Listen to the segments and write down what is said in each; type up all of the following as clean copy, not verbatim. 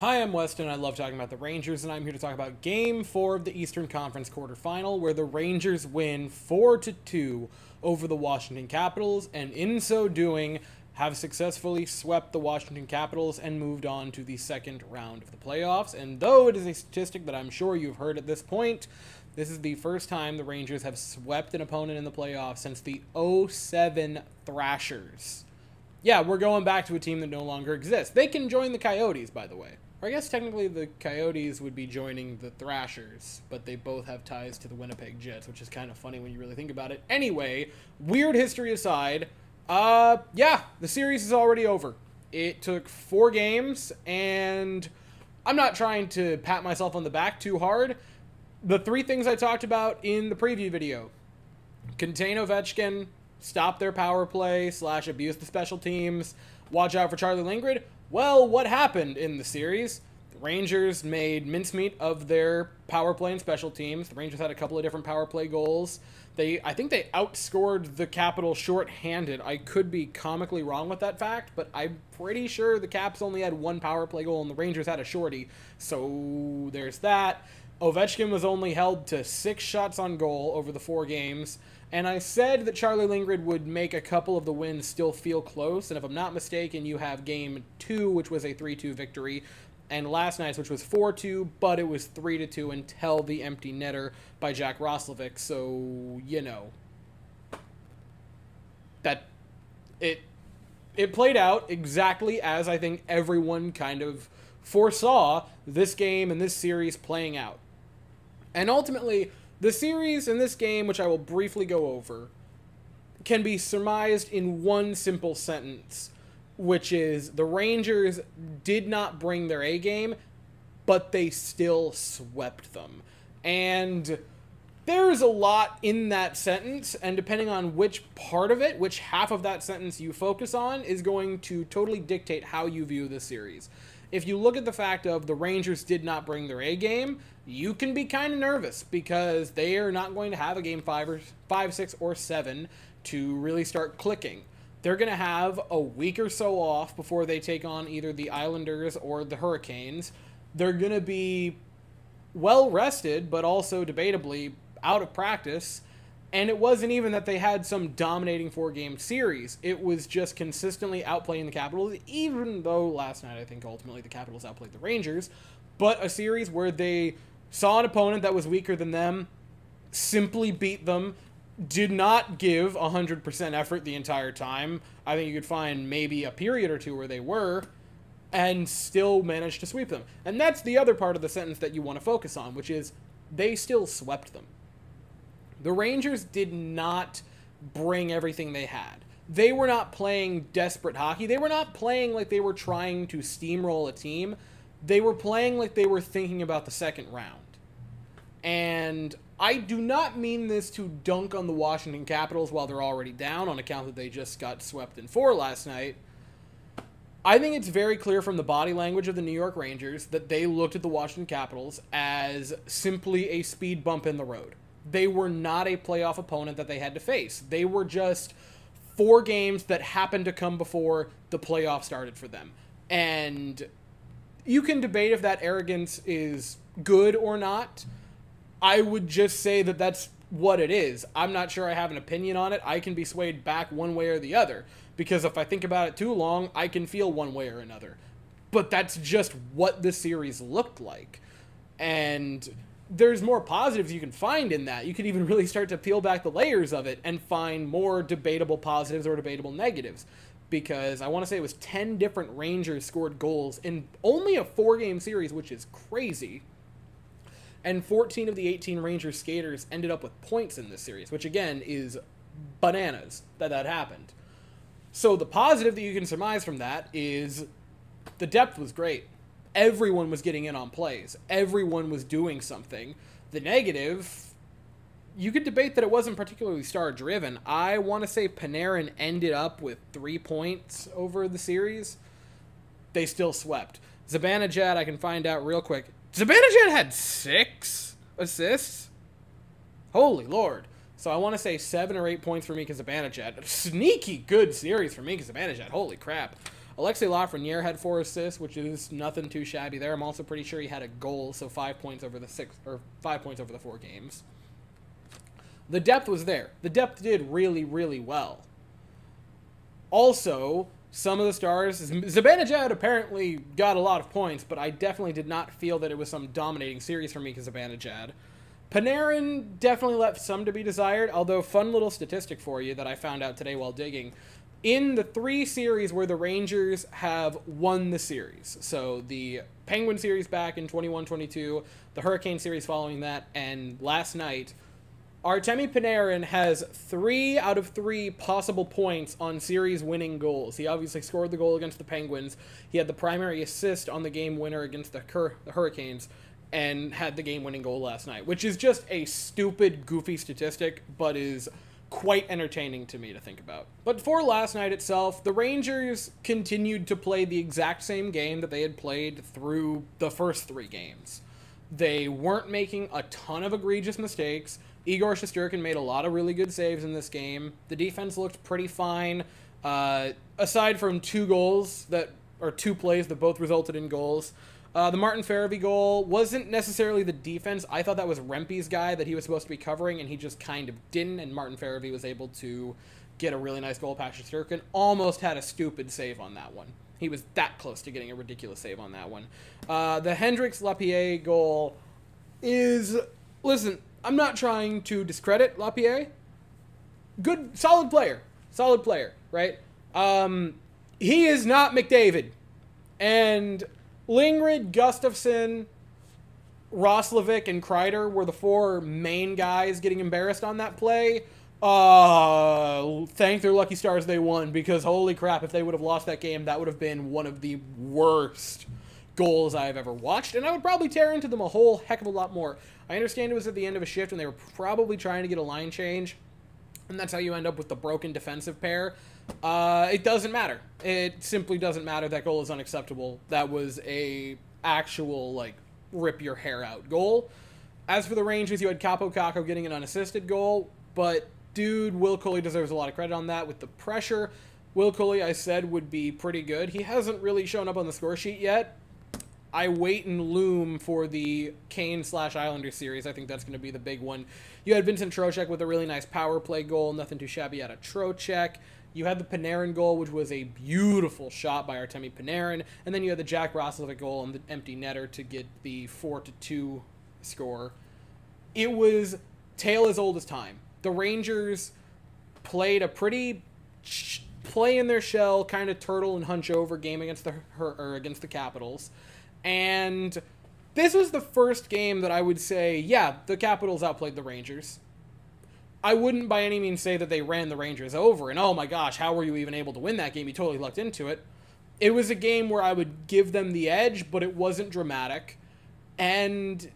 Hi, I'm Weston. I love talking about the Rangers, and I'm here to talk about Game 4 of the Eastern Conference quarterfinal, where the Rangers win 4-2 over the Washington Capitals, and in so doing, have successfully swept the Washington Capitals and moved on to the second round of the playoffs. And though it is a statistic that I'm sure you've heard at this point, this is the first time the Rangers have swept an opponent in the playoffs since the '07 Thrashers. Yeah, we're going back to a team that no longer exists. They can join the Coyotes, by the way. Or I guess technically the Coyotes would be joining the Thrashers, but they both have ties to the Winnipeg Jets, which is kind of funny when you really think about it. Anyway, weird history aside, yeah, the series is already over. It took 4 games, and I'm not trying to pat myself on the back too hard. The 3 things I talked about in the preview video: contain Ovechkin, stop their power play / abuse the special teams, watch out for Charlie Lindgren. Well, what happened in the series? The Rangers made mincemeat of their power play and special teams. The Rangers had a couple of different power play goals. I think they outscored the Capitals shorthanded. I could be comically wrong with that fact, but I'm pretty sure the Caps only had 1 power play goal and the Rangers had a shorty. So there's that. Ovechkin was only held to 6 shots on goal over the 4 games. And I said that Charlie Lindgren would make a couple of the wins still feel close. And if I'm not mistaken, you have Game 2, which was a 3-2 victory, and last night's, which was 4-2, but it was 3-2 until the empty netter by Jack Roslovic. So, you know, that it played out exactly as I think everyone kind of foresaw this game and this series playing out. And ultimately, the series in this game, which I will briefly go over, can be surmised in one simple sentence, which is the Rangers did not bring their A game, but they still swept them. And there's a lot in that sentence, and depending on which part of it, which half of that sentence you focus on, is going to totally dictate how you view the series. If you look at the fact of the Rangers did not bring their A game, you can be kind of nervous because they are not going to have a game 5, 6, or 7 to really start clicking. They're going to have a week or so off before they take on either the Islanders or the Hurricanes. They're going to be well rested, but also debatably out of practice. And it wasn't even that they had some dominating 4-game series. It was just consistently outplaying the Capitals, even though last night I think ultimately the Capitals outplayed the Rangers. But a series where they saw an opponent that was weaker than them, simply beat them, did not give 100% effort the entire time. I think you could find maybe a period or 2 where they were, and still managed to sweep them. And that's the other part of the sentence that you want to focus on, which is they still swept them. The Rangers did not bring everything they had. They were not playing desperate hockey. They were not playing like they were trying to steamroll a team. They were playing like they were thinking about the second round. And I do not mean this to dunk on the Washington Capitals while they're already down on account that they just got swept in 4 last night. I think it's very clear from the body language of the New York Rangers that they looked at the Washington Capitals as simply a speed bump in the road. They were not a playoff opponent that they had to face. They were just 4 games that happened to come before the playoff started for them. And you can debate if that arrogance is good or not. I would just say that that's what it is. I'm not sure I have an opinion on it. I can be swayed back one way or the other, because if I think about it too long, I can feel one way or another. But that's just what the series looked like. And there's more positives you can find in that. You can even really start to peel back the layers of it and find more debatable positives or debatable negatives. Because I want to say it was 10 different Rangers scored goals in only a 4-game series, which is crazy. And 14 of the 18 Rangers skaters ended up with points in this series, which again is bananas that happened. So the positive that you can surmise from that is the depth was great. Everyone was getting in on plays. Everyone was doing something. The negative, you could debate that it wasn't particularly star-driven. I want to say Panarin ended up with 3 points over the series. They still swept. Zibanejad, I can find out real quick. Zibanejad had 6 assists? Holy Lord. So I want to say 7 or 8 points for Mika Zibanejad. Sneaky good series for Mika Zibanejad. Holy crap. Alexei Lafreniere had 4 assists, which is nothing too shabby there. I'm also pretty sure he had a goal, so 5 points over the 5 points over the 4 games. The depth was there. The depth did really, really well. Also, some of the stars, Zibanejad apparently got a lot of points, but I definitely did not feel that it was some dominating series for Mika Zibanejad. Panarin definitely left some to be desired, although fun little statistic for you that I found out today while digging. In the 3 series where the Rangers have won the series, so the Penguin series back in 21-22, the Hurricane series following that, and last night, Artemi Panarin has 3 out of 3 possible points on series-winning goals. He obviously scored the goal against the Penguins. He had the primary assist on the game winner against the Hurricanes, and had the game-winning goal last night, which is just a stupid, goofy statistic, but is quite entertaining to me to think about. But for last night itself, the Rangers continued to play the exact same game that they had played through the first 3 games. They weren't making a ton of egregious mistakes. Igor Shesterkin made a lot of really good saves in this game. The defense looked pretty fine, aside from 2 goals or 2 plays that both resulted in goals. The Martin Farabee goal wasn't necessarily the defense. I thought that was Rempe's guy that he was supposed to be covering, and he just kind of didn't, and Martin Farabee was able to get a really nice goal past Shesterkin. Almost had a stupid save on that one. He was that close to getting a ridiculous save on that one. The Hendricks-Lapierre goal is... Listen, I'm not trying to discredit Lapierre. Good, solid player. Solid player, right? He is not McDavid. And Lingrid, Gustafsson, Roslovic, and Kreider were the 4 main guys getting embarrassed on that play. Thank their lucky stars they won, because holy crap, if they would have lost that game, that would have been one of the worst goals I've ever watched, and I would probably tear into them a whole heck of a lot more. I understand it was at the end of a shift, and they were probably trying to get a line change, and that's how you end up with the broken defensive pair. It doesn't matter. It simply doesn't matter. That goal is unacceptable. That was a actual, like, rip your hair out goal. As for the Rangers, you had Capo Caco getting an unassisted goal, but dude, Will Culley deserves a lot of credit on that. With the pressure, Will Culley, I said, would be pretty good. He hasn't really shown up on the score sheet yet. I wait and loom for the Kane/Islander series. I think that's going to be the big one. You had Vincent Trocheck with a really nice power play goal. Nothing too shabby out of Trocheck. You had the Panarin goal, which was a beautiful shot by Artemi Panarin. And then you had the Jack Roslovic goal on the empty netter to get the 4-2 score. It was tale as old as time. The Rangers played a pretty play in their shell, kind of turtle and hunch over game against the Capitals. And this was the first game that I would say, yeah, the Capitals outplayed the Rangers. I wouldn't by any means say that they ran the Rangers over, and oh my gosh, how were you even able to win that game? You totally lucked into it. It was a game where I would give them the edge, but it wasn't dramatic. And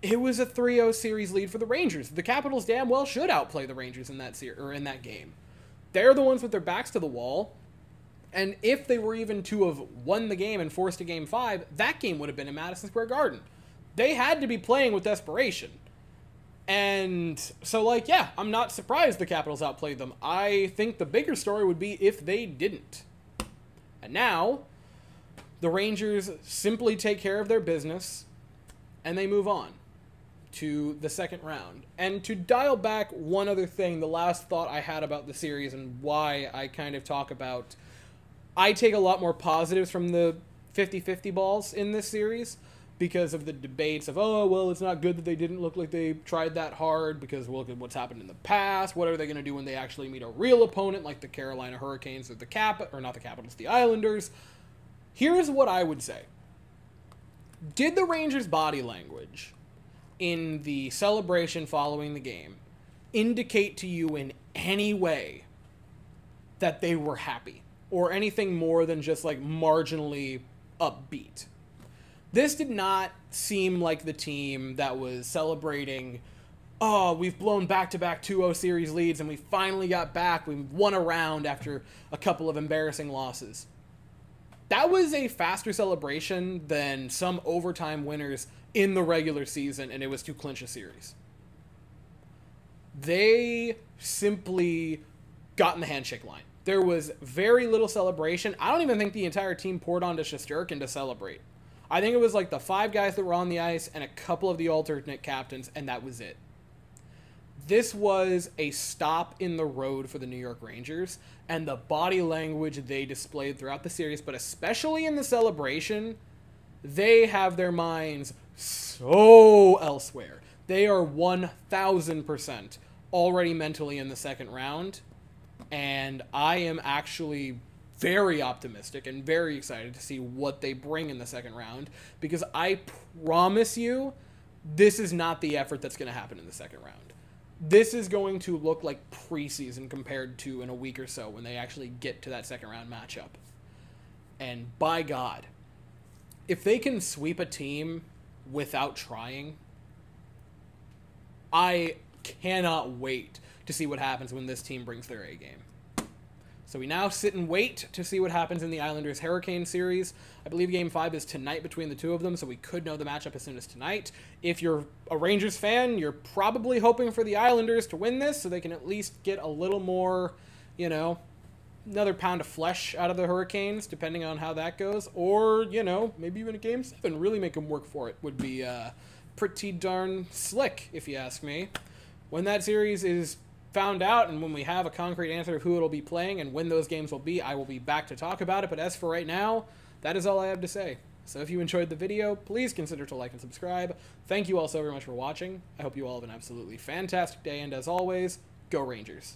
it was a 3-0 series lead for the Rangers. The Capitals damn well should outplay the Rangers in that in that game. They're the ones with their backs to the wall. And if they were even to have won the game and forced a Game 5, that game would have been in Madison Square Garden. They had to be playing with desperation. And so, like, yeah, I'm not surprised the Capitals outplayed them. I think the bigger story would be if they didn't. And now, the Rangers simply take care of their business, and they move on to the second round. And to dial back one other thing, the last thought I had about the series and why I kind of talk about... I take a lot more positives from the 50-50 balls in this series because of the debates of, oh, well, it's not good that they didn't look like they tried that hard because look at what's happened in the past. What are they going to do when they actually meet a real opponent like the Carolina Hurricanes or the Islanders? Here's what I would say. Did the Rangers' body language in the celebration following the game indicate to you in any way that they were happy? Or anything more than just, like, marginally upbeat. This did not seem like the team that was celebrating, oh, we've blown back-to-back 2-0 series leads and we finally got back. We won a round after a couple of embarrassing losses. That was a faster celebration than some overtime winners in the regular season, and it was to clinch a series. They simply got in the handshake line. There was very little celebration. I don't even think the entire team poured onto Shesterkin to celebrate. I think it was like the 5 guys that were on the ice and a couple of the alternate captains, and that was it. This was a stop in the road for the New York Rangers, and the body language they displayed throughout the series, but especially in the celebration, they have their minds so elsewhere. They are 1,000% already mentally in the second round, and I am actually very optimistic and very excited to see what they bring in the second round, because I promise you, this is not the effort that's going to happen in the second round. This is going to look like preseason compared to in a week or so when they actually get to that second round matchup. And by God, if they can sweep a team without trying, I cannot wait to see what happens when this team brings their A game. So we now sit and wait to see what happens in the Islanders-Hurricane series. I believe Game 5 is tonight between the two of them, so we could know the matchup as soon as tonight. If you're a Rangers fan, you're probably hoping for the Islanders to win this so they can at least get a little more, you know, another pound of flesh out of the Hurricanes, depending on how that goes. Or, you know, maybe even a Game 7, really make them work for it would be pretty darn slick, if you ask me. When that series is found out and when we have a concrete answer of who it'll be playing and when those games will be, I will be back to talk about it. But as for right now, that is all I have to say. So if you enjoyed the video, please consider to like and subscribe. Thank you all so very much for watching. I hope you all have an absolutely fantastic day, and as always, go Rangers.